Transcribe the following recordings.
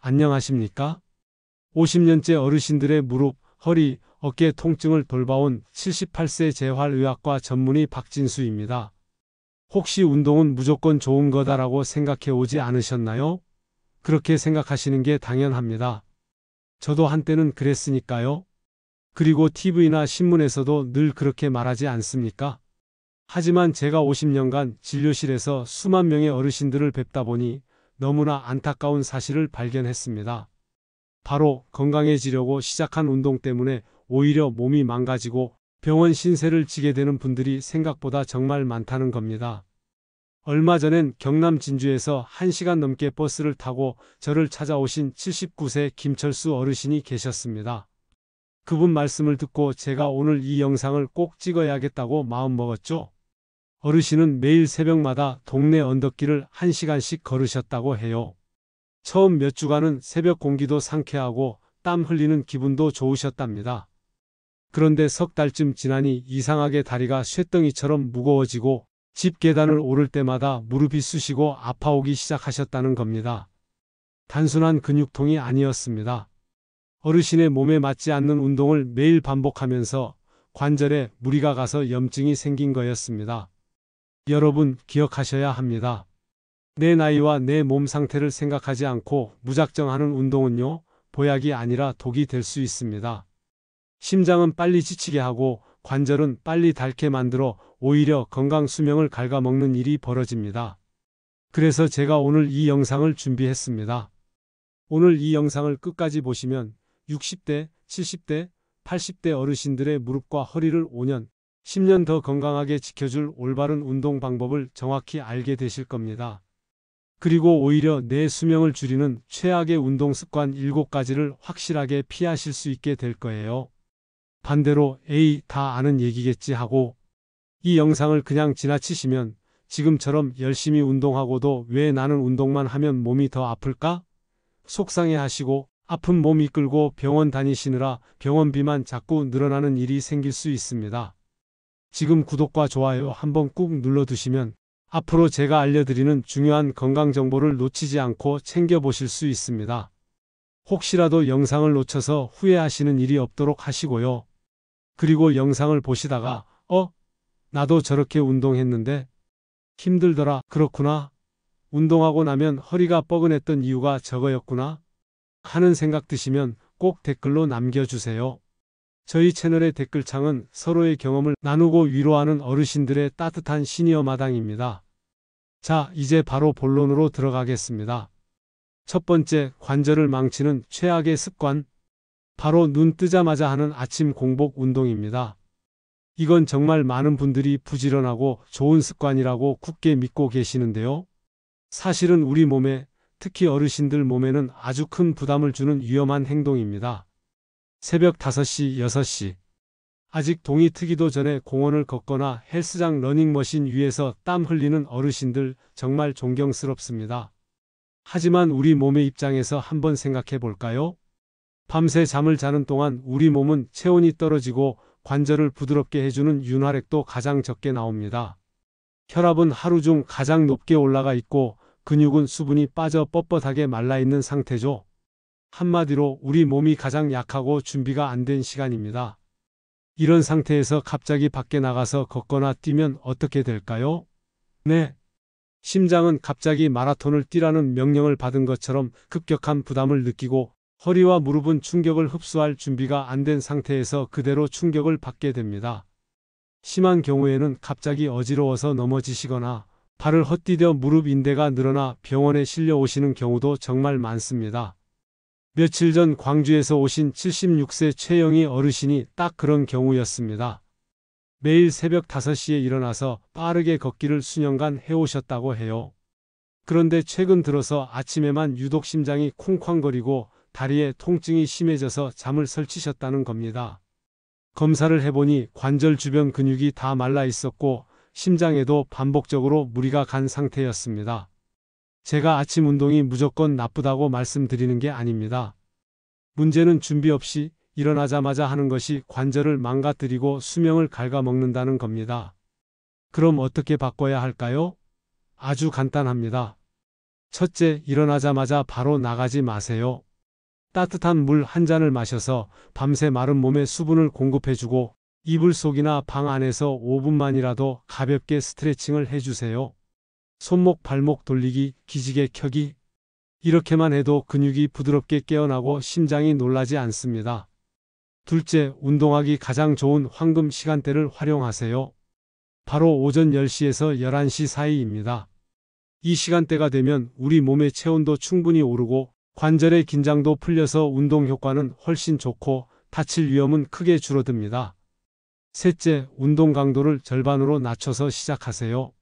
안녕하십니까? 50년째 어르신들의 무릎, 허리, 어깨 통증을 돌봐온 78세 재활의학과 전문의 박진수입니다. 혹시 운동은 무조건 좋은 거다라고 생각해 오지 않으셨나요? 그렇게 생각하시는 게 당연합니다. 저도 한때는 그랬으니까요. 그리고 TV나 신문에서도 늘 그렇게 말하지 않습니까? 하지만 제가 50년간 진료실에서 수만 명의 어르신들을 뵙다 보니 너무나 안타까운 사실을 발견했습니다. 바로 건강해지려고 시작한 운동 때문에 오히려 몸이 망가지고 병원 신세를 지게 되는 분들이 생각보다 정말 많다는 겁니다. 얼마 전엔 경남 진주에서 1시간 넘게 버스를 타고 저를 찾아오신 79세 김철수 어르신이 계셨습니다. 그분 말씀을 듣고 제가 오늘 이 영상을 꼭 찍어야겠다고 마음먹었죠. 어르신은 매일 새벽마다 동네 언덕길을 1시간씩 걸으셨다고 해요. 처음 몇 주간은 새벽 공기도 상쾌하고 땀 흘리는 기분도 좋으셨답니다. 그런데 석 달쯤 지나니 이상하게 다리가 쇳덩이처럼 무거워지고 집 계단을 오를 때마다 무릎이 쑤시고 아파오기 시작하셨다는 겁니다. 단순한 근육통이 아니었습니다. 어르신의 몸에 맞지 않는 운동을 매일 반복하면서 관절에 무리가 가서 염증이 생긴 거였습니다. 여러분 기억하셔야 합니다. 내 나이와 내 몸 상태를 생각하지 않고 무작정 하는 운동은요, 보약이 아니라 독이 될 수 있습니다. 심장은 빨리 지치게 하고 관절은 빨리 닳게 만들어 오히려 건강 수명을 갉아먹는 일이 벌어집니다. 그래서 제가 오늘 이 영상을 준비했습니다. 오늘 이 영상을 끝까지 보시면 60대, 70대, 80대 어르신들의 무릎과 허리를 5년, 10년 더 건강하게 지켜줄 올바른 운동 방법을 정확히 알게 되실 겁니다. 그리고 오히려 내 수명을 줄이는 최악의 운동 습관 7가지를 확실하게 피하실 수 있게 될 거예요. 반대로 에이, 다 아는 얘기겠지 하고 이 영상을 그냥 지나치시면 지금처럼 열심히 운동하고도 왜 나는 운동만 하면 몸이 더 아플까? 속상해 하시고 아픈 몸 이끌고 병원 다니시느라 병원비만 자꾸 늘어나는 일이 생길 수 있습니다. 지금 구독과 좋아요 한번 꾹 눌러두시면 앞으로 제가 알려드리는 중요한 건강 정보를 놓치지 않고 챙겨보실 수 있습니다. 혹시라도 영상을 놓쳐서 후회하시는 일이 없도록 하시고요. 그리고 영상을 보시다가 나도 저렇게 운동했는데 힘들더라. 그렇구나. 운동하고 나면 허리가 뻐근했던 이유가 저거였구나 하는 생각 드시면 꼭 댓글로 남겨주세요. 저희 채널의 댓글창은 서로의 경험을 나누고 위로하는 어르신들의 따뜻한 시니어 마당입니다. 자, 이제 바로 본론으로 들어가겠습니다. 첫 번째, 관절을 망치는 최악의 습관. 바로 눈 뜨자마자 하는 아침 공복 운동입니다. 이건 정말 많은 분들이 부지런하고 좋은 습관이라고 굳게 믿고 계시는데요. 사실은 우리 몸에, 특히 어르신들 몸에는 아주 큰 부담을 주는 위험한 행동입니다. 새벽 5시, 6시. 아직 동이 트기도 전에 공원을 걷거나 헬스장 러닝머신 위에서 땀 흘리는 어르신들 정말 존경스럽습니다. 하지만 우리 몸의 입장에서 한번 생각해 볼까요? 밤새 잠을 자는 동안 우리 몸은 체온이 떨어지고 관절을 부드럽게 해주는 윤활액도 가장 적게 나옵니다. 혈압은 하루 중 가장 높게 올라가 있고 근육은 수분이 빠져 뻣뻣하게 말라있는 상태죠. 한마디로 우리 몸이 가장 약하고 준비가 안 된 시간입니다. 이런 상태에서 갑자기 밖에 나가서 걷거나 뛰면 어떻게 될까요? 네. 심장은 갑자기 마라톤을 뛰라는 명령을 받은 것처럼 급격한 부담을 느끼고 허리와 무릎은 충격을 흡수할 준비가 안 된 상태에서 그대로 충격을 받게 됩니다. 심한 경우에는 갑자기 어지러워서 넘어지시거나 발을 헛디뎌 무릎 인대가 늘어나 병원에 실려 오시는 경우도 정말 많습니다. 며칠 전 광주에서 오신 76세 최영희 어르신이 딱 그런 경우였습니다. 매일 새벽 5시에 일어나서 빠르게 걷기를 수년간 해오셨다고 해요. 그런데 최근 들어서 아침에만 유독 심장이 쿵쾅거리고 다리에 통증이 심해져서 잠을 설치셨다는 겁니다. 검사를 해보니 관절 주변 근육이 다 말라 있었고 심장에도 반복적으로 무리가 간 상태였습니다. 제가 아침 운동이 무조건 나쁘다고 말씀드리는 게 아닙니다. 문제는 준비 없이 일어나자마자 하는 것이 관절을 망가뜨리고 수명을 갉아먹는다는 겁니다. 그럼 어떻게 바꿔야 할까요? 아주 간단합니다. 첫째, 일어나자마자 바로 나가지 마세요. 따뜻한 물 한 잔을 마셔서 밤새 마른 몸에 수분을 공급해주고 이불 속이나 방 안에서 5분만이라도 가볍게 스트레칭을 해주세요. 손목 발목 돌리기, 기지개 켜기. 이렇게만 해도 근육이 부드럽게 깨어나고 심장이 놀라지 않습니다. 둘째, 운동하기 가장 좋은 황금 시간대를 활용하세요. 바로 오전 10시에서 11시 사이입니다. 이 시간대가 되면 우리 몸의 체온도 충분히 오르고 관절의 긴장도 풀려서 운동 효과는 훨씬 좋고 다칠 위험은 크게 줄어듭니다. 셋째, 운동 강도를 절반으로 낮춰서 시작하세요.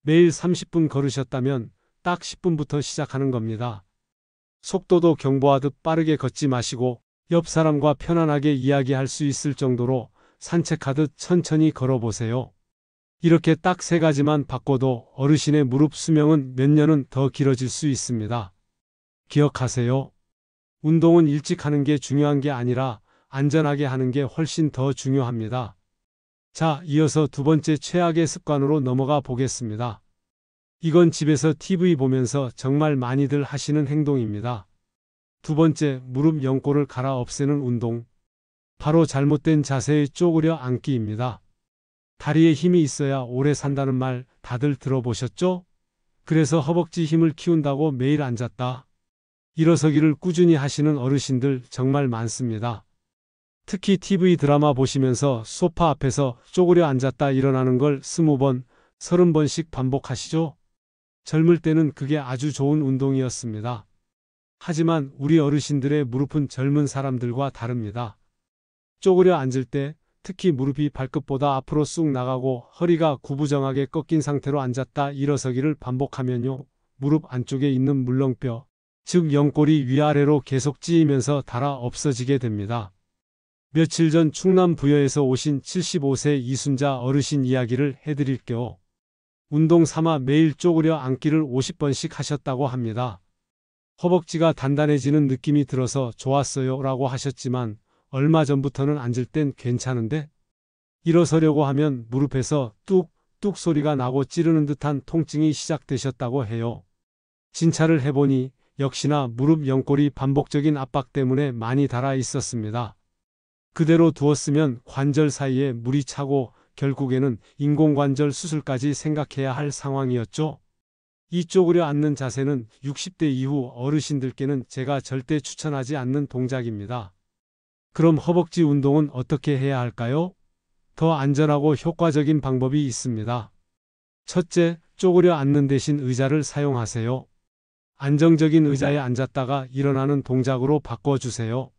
매일 30분 걸으셨다면 딱 10분부터 시작하는 겁니다. 속도도 경보하듯 빠르게 걷지 마시고 옆 사람과 편안하게 이야기할 수 있을 정도로 산책하듯 천천히 걸어보세요. 이렇게 딱 3가지만 바꿔도 어르신의 무릎 수명은 몇 년은 더 길어질 수 있습니다. 기억하세요. 운동은 일찍 하는 게 중요한 게 아니라 안전하게 하는 게 훨씬 더 중요합니다. 자, 이어서 두 번째 최악의 습관으로 넘어가 보겠습니다. 이건 집에서 TV 보면서 정말 많이들 하시는 행동입니다. 두 번째, 무릎 연골을 갈아 없애는 운동. 바로 잘못된 자세의 쪼그려 앉기입니다. 다리에 힘이 있어야 오래 산다는 말 다들 들어보셨죠? 그래서 허벅지 힘을 키운다고 매일 앉았다 일어서기를 꾸준히 하시는 어르신들 정말 많습니다. 특히 TV 드라마 보시면서 소파 앞에서 쪼그려 앉았다 일어나는 걸 20번, 30번씩 반복하시죠? 젊을 때는 그게 아주 좋은 운동이었습니다. 하지만 우리 어르신들의 무릎은 젊은 사람들과 다릅니다. 쪼그려 앉을 때 특히 무릎이 발끝보다 앞으로 쑥 나가고 허리가 구부정하게 꺾인 상태로 앉았다 일어서기를 반복하면요. 무릎 안쪽에 있는 물렁뼈, 즉 연골이 위아래로 계속 찌이면서 닳아 없어지게 됩니다. 며칠 전 충남 부여에서 오신 75세 이순자 어르신 이야기를 해드릴게요. 운동 삼아 매일 쪼그려 앉기를 50번씩 하셨다고 합니다. 허벅지가 단단해지는 느낌이 들어서 좋았어요 라고 하셨지만 얼마 전부터는 앉을 땐 괜찮은데 일어서려고 하면 무릎에서 뚝뚝 소리가 나고 찌르는 듯한 통증이 시작되셨다고 해요. 진찰을 해보니 역시나 무릎 연골이 반복적인 압박 때문에 많이 닳아 있었습니다. 그대로 두었으면 관절 사이에 물이 차고 결국에는 인공관절 수술까지 생각해야 할 상황이었죠. 이 쪼그려 앉는 자세는 60대 이후 어르신들께는 제가 절대 추천하지 않는 동작입니다. 그럼 허벅지 운동은 어떻게 해야 할까요? 더 안전하고 효과적인 방법이 있습니다. 첫째, 쪼그려 앉는 대신 의자를 사용하세요. 안정적인 의자에 앉았다가 일어나는 동작으로 바꿔주세요.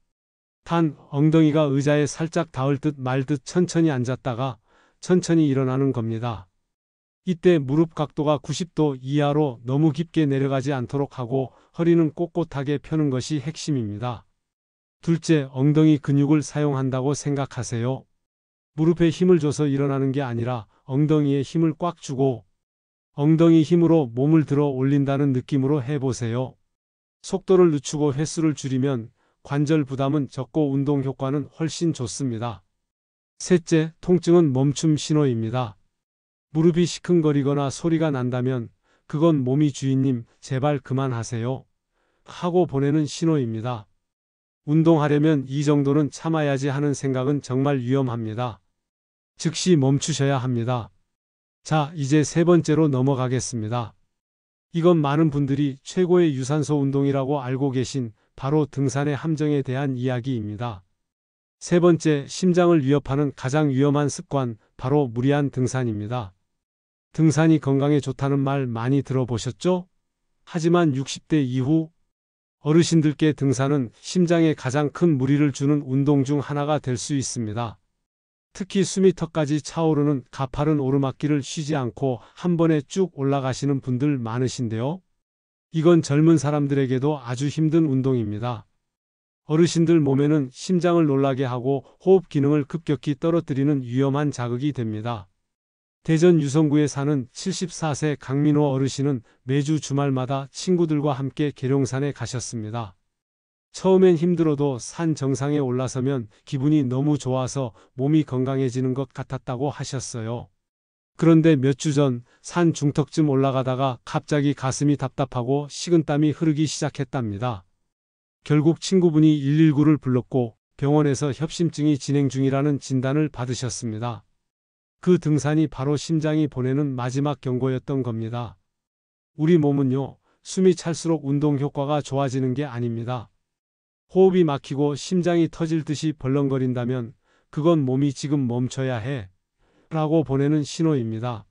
단, 엉덩이가 의자에 살짝 닿을 듯 말 듯 천천히 앉았다가 천천히 일어나는 겁니다. 이때 무릎 각도가 90도 이하로 너무 깊게 내려가지 않도록 하고 허리는 꼿꼿하게 펴는 것이 핵심입니다. 둘째, 엉덩이 근육을 사용한다고 생각하세요. 무릎에 힘을 줘서 일어나는 게 아니라 엉덩이에 힘을 꽉 주고 엉덩이 힘으로 몸을 들어 올린다는 느낌으로 해보세요. 속도를 늦추고 횟수를 줄이면 관절 부담은 적고 운동 효과는 훨씬 좋습니다. 셋째, 통증은 멈춤 신호입니다. 무릎이 시큰거리거나 소리가 난다면 그건 몸이 주인님 제발 그만하세요 하고 보내는 신호입니다. 운동하려면 이 정도는 참아야지 하는 생각은 정말 위험합니다. 즉시 멈추셔야 합니다. 자, 이제 세 번째로 넘어가겠습니다. 이건 많은 분들이 최고의 유산소 운동이라고 알고 계신 바로 등산의 함정에 대한 이야기입니다. 세 번째, 심장을 위협하는 가장 위험한 습관, 바로 무리한 등산입니다. 등산이 건강에 좋다는 말 많이 들어보셨죠? 하지만 60대 이후 어르신들께 등산은 심장에 가장 큰 무리를 주는 운동 중 하나가 될 수 있습니다. 특히 숨이 턱까지 차오르는 가파른 오르막길을 쉬지 않고 한 번에 쭉 올라가시는 분들 많으신데요. 이건 젊은 사람들에게도 아주 힘든 운동입니다. 어르신들 몸에는 심장을 놀라게 하고 호흡 기능을 급격히 떨어뜨리는 위험한 자극이 됩니다. 대전 유성구에 사는 74세 강민호 어르신은 매주 주말마다 친구들과 함께 계룡산에 가셨습니다. 처음엔 힘들어도 산 정상에 올라서면 기분이 너무 좋아서 몸이 건강해지는 것 같았다고 하셨어요. 그런데 몇 주 전 산 중턱쯤 올라가다가 갑자기 가슴이 답답하고 식은땀이 흐르기 시작했답니다. 결국 친구분이 119를 불렀고 병원에서 협심증이 진행 중이라는 진단을 받으셨습니다. 그 등산이 바로 심장이 보내는 마지막 경고였던 겁니다. 우리 몸은요, 숨이 찰수록 운동 효과가 좋아지는 게 아닙니다. 호흡이 막히고 심장이 터질 듯이 벌렁거린다면 그건 몸이 지금 멈춰야 해 라고 보내는 신호입니다.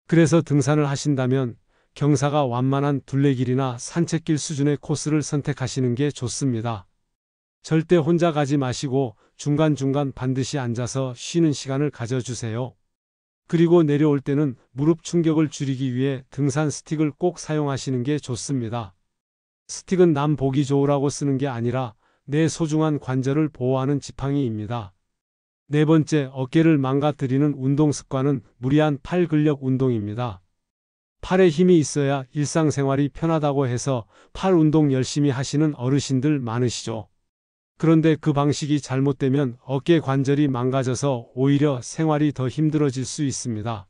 그래서 등산을 하신다면 경사가 완만한 둘레길이나 산책길 수준의 코스를 선택하시는 게 좋습니다. 절대 혼자 가지 마시고 중간중간 반드시 앉아서 쉬는 시간을 가져주세요. 그리고 내려올 때는 무릎 충격을 줄이기 위해 등산 스틱을 꼭 사용하시는 게 좋습니다. 스틱은 남 보기 좋으라고 쓰는 게 아니라 내 소중한 관절을 보호하는 지팡이입니다. 네 번째, 어깨를 망가뜨리는 운동 습관은 무리한 팔 근력 운동입니다. 팔에 힘이 있어야 일상생활이 편하다고 해서 팔 운동 열심히 하시는 어르신들 많으시죠. 그런데 그 방식이 잘못되면 어깨 관절이 망가져서 오히려 생활이 더 힘들어질 수 있습니다.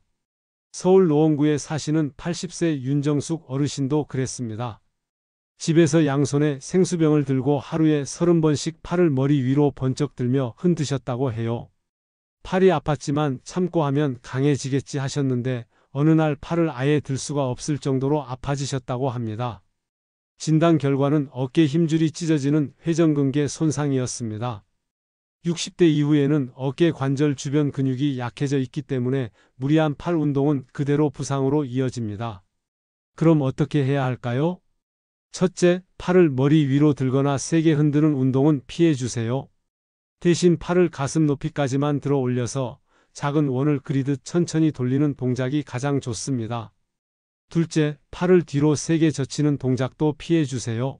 서울 노원구에 사시는 80세 윤정숙 어르신도 그랬습니다. 집에서 양손에 생수병을 들고 하루에 30번씩 팔을 머리 위로 번쩍 들며 흔드셨다고 해요. 팔이 아팠지만 참고 하면 강해지겠지 하셨는데 어느 날 팔을 아예 들 수가 없을 정도로 아파지셨다고 합니다. 진단 결과는 어깨 힘줄이 찢어지는 회전근개 손상이었습니다. 60대 이후에는 어깨 관절 주변 근육이 약해져 있기 때문에 무리한 팔 운동은 그대로 부상으로 이어집니다. 그럼 어떻게 해야 할까요? 첫째, 팔을 머리 위로 들거나 세게 흔드는 운동은 피해주세요. 대신 팔을 가슴 높이까지만 들어 올려서 작은 원을 그리듯 천천히 돌리는 동작이 가장 좋습니다. 둘째, 팔을 뒤로 세게 젖히는 동작도 피해주세요.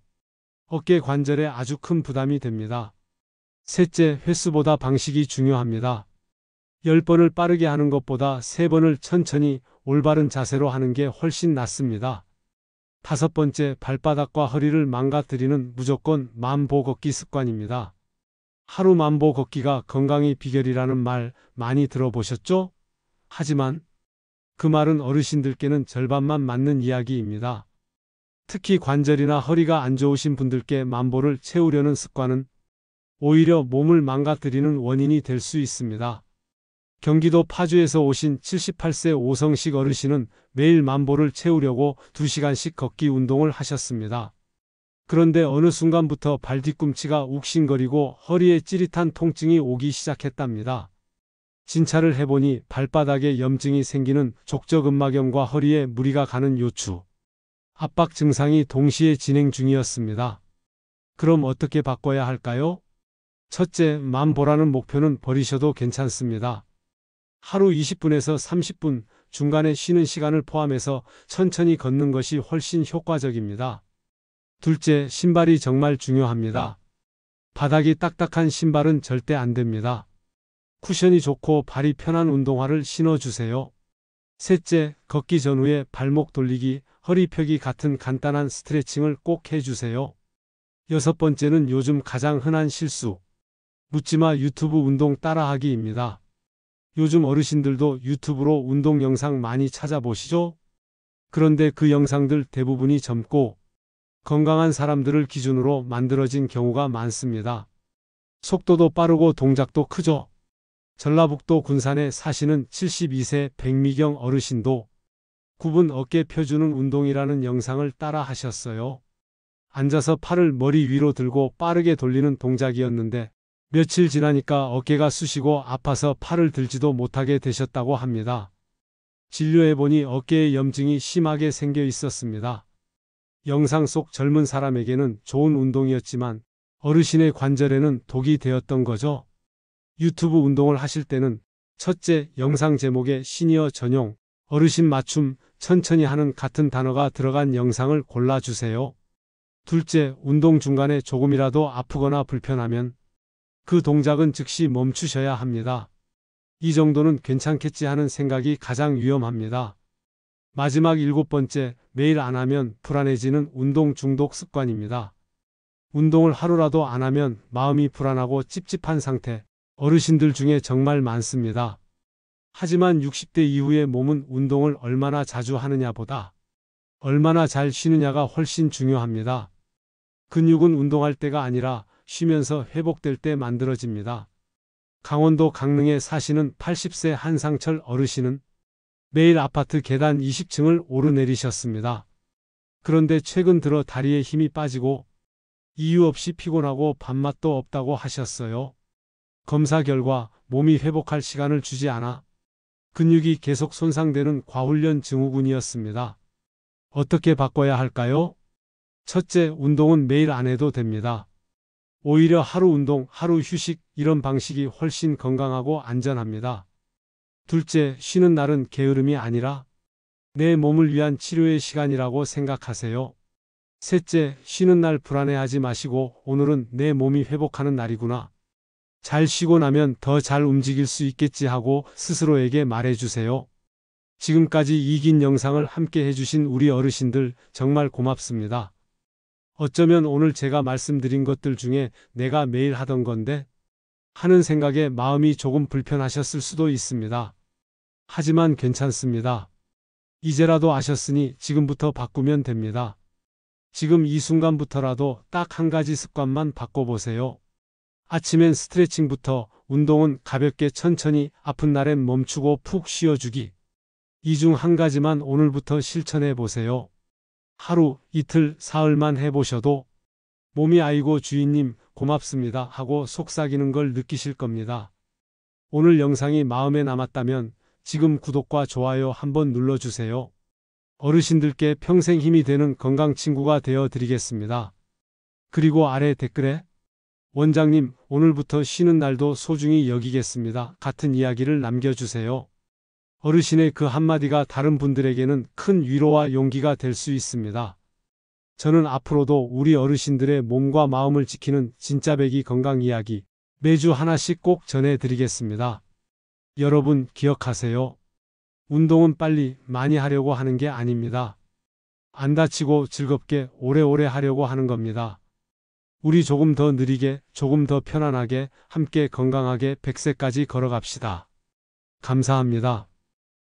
어깨 관절에 아주 큰 부담이 됩니다. 셋째, 횟수보다 방식이 중요합니다. 10번을 빠르게 하는 것보다 3번을 천천히 올바른 자세로 하는 게 훨씬 낫습니다. 다섯 번째, 발바닥과 허리를 망가뜨리는 무조건 만보 걷기 습관입니다. 하루 만보 걷기가 건강의 비결이라는 말 많이 들어보셨죠? 하지만 그 말은 어르신들께는 절반만 맞는 이야기입니다. 특히 관절이나 허리가 안 좋으신 분들께 만보를 채우려는 습관은 오히려 몸을 망가뜨리는 원인이 될 수 있습니다. 경기도 파주에서 오신 78세 오성식 어르신은 매일 만보를 채우려고 2시간씩 걷기 운동을 하셨습니다. 그런데 어느 순간부터 발 뒤꿈치가 욱신거리고 허리에 찌릿한 통증이 오기 시작했답니다. 진찰을 해보니 발바닥에 염증이 생기는 족저근막염과 허리에 무리가 가는 요추, 압박 증상이 동시에 진행 중이었습니다. 그럼 어떻게 바꿔야 할까요? 첫째, 만보라는 목표는 버리셔도 괜찮습니다. 하루 20분에서 30분, 중간에 쉬는 시간을 포함해서 천천히 걷는 것이 훨씬 효과적입니다. 둘째, 신발이 정말 중요합니다. 바닥이 딱딱한 신발은 절대 안 됩니다. 쿠션이 좋고 발이 편한 운동화를 신어주세요. 셋째, 걷기 전후에 발목 돌리기, 허리 펴기 같은 간단한 스트레칭을 꼭 해주세요. 여섯 번째는 요즘 가장 흔한 실수, 묻지마 유튜브 운동 따라하기입니다. 요즘 어르신들도 유튜브로 운동 영상 많이 찾아보시죠? 그런데 그 영상들 대부분이 젊고 건강한 사람들을 기준으로 만들어진 경우가 많습니다. 속도도 빠르고 동작도 크죠. 전라북도 군산에 사시는 72세 백미경 어르신도 9분 어깨 펴주는 운동이라는 영상을 따라 하셨어요. 앉아서 팔을 머리 위로 들고 빠르게 돌리는 동작이었는데 며칠 지나니까 어깨가 쑤시고 아파서 팔을 들지도 못하게 되셨다고 합니다. 진료해보니 어깨에 염증이 심하게 생겨 있었습니다. 영상 속 젊은 사람에게는 좋은 운동이었지만 어르신의 관절에는 독이 되었던 거죠. 유튜브 운동을 하실 때는 첫째, 영상 제목에 시니어 전용, 어르신 맞춤, 천천히 하는 같은 단어가 들어간 영상을 골라주세요. 둘째, 운동 중간에 조금이라도 아프거나 불편하면 그 동작은 즉시 멈추셔야 합니다. 이 정도는 괜찮겠지 하는 생각이 가장 위험합니다. 마지막 7번째, 매일 안 하면 불안해지는 운동 중독 습관입니다. 운동을 하루라도 안 하면 마음이 불안하고 찝찝한 상태, 어르신들 중에 정말 많습니다. 하지만 60대 이후의 몸은 운동을 얼마나 자주 하느냐보다 얼마나 잘 쉬느냐가 훨씬 중요합니다. 근육은 운동할 때가 아니라 쉬면서 회복될 때 만들어집니다. 강원도 강릉에 사시는 80세 한상철 어르신은 매일 아파트 계단 20층을 오르내리셨습니다. 그런데 최근 들어 다리에 힘이 빠지고 이유 없이 피곤하고 밥맛도 없다고 하셨어요. 검사 결과 몸이 회복할 시간을 주지 않아 근육이 계속 손상되는 과훈련 증후군이었습니다. 어떻게 바꿔야 할까요? 첫째, 운동은 매일 안 해도 됩니다. 오히려 하루 운동, 하루 휴식 이런 방식이 훨씬 건강하고 안전합니다. 둘째, 쉬는 날은 게으름이 아니라 내 몸을 위한 치료의 시간이라고 생각하세요. 셋째, 쉬는 날 불안해하지 마시고 오늘은 내 몸이 회복하는 날이구나. 잘 쉬고 나면 더 잘 움직일 수 있겠지 하고 스스로에게 말해주세요. 지금까지 이 긴 영상을 함께 해주신 우리 어르신들 정말 고맙습니다. 어쩌면 오늘 제가 말씀드린 것들 중에 내가 매일 하던 건데 하는 생각에 마음이 조금 불편하셨을 수도 있습니다. 하지만 괜찮습니다. 이제라도 아셨으니 지금부터 바꾸면 됩니다. 지금 이 순간부터라도 딱 한 가지 습관만 바꿔보세요. 아침엔 스트레칭부터 운동은 가볍게 천천히 아픈 날엔 멈추고 푹 쉬어주기. 이 중 한 가지만 오늘부터 실천해 보세요. 하루, 이틀, 사흘만 해보셔도 몸이 아이고 주인님 고맙습니다 하고 속삭이는 걸 느끼실 겁니다. 오늘 영상이 마음에 남았다면 지금 구독과 좋아요 한번 눌러주세요. 어르신들께 평생 힘이 되는 건강친구가 되어 드리겠습니다. 그리고 아래 댓글에 원장님 오늘부터 쉬는 날도 소중히 여기겠습니다 같은 이야기를 남겨주세요. 어르신의 그 한마디가 다른 분들에게는 큰 위로와 용기가 될 수 있습니다. 저는 앞으로도 우리 어르신들의 몸과 마음을 지키는 진짜 백이 건강 이야기 매주 하나씩 꼭 전해드리겠습니다. 여러분 기억하세요. 운동은 빨리 많이 하려고 하는 게 아닙니다. 안 다치고 즐겁게 오래오래 하려고 하는 겁니다. 우리 조금 더 느리게, 조금 더 편안하게, 함께 건강하게 100세까지 걸어갑시다. 감사합니다.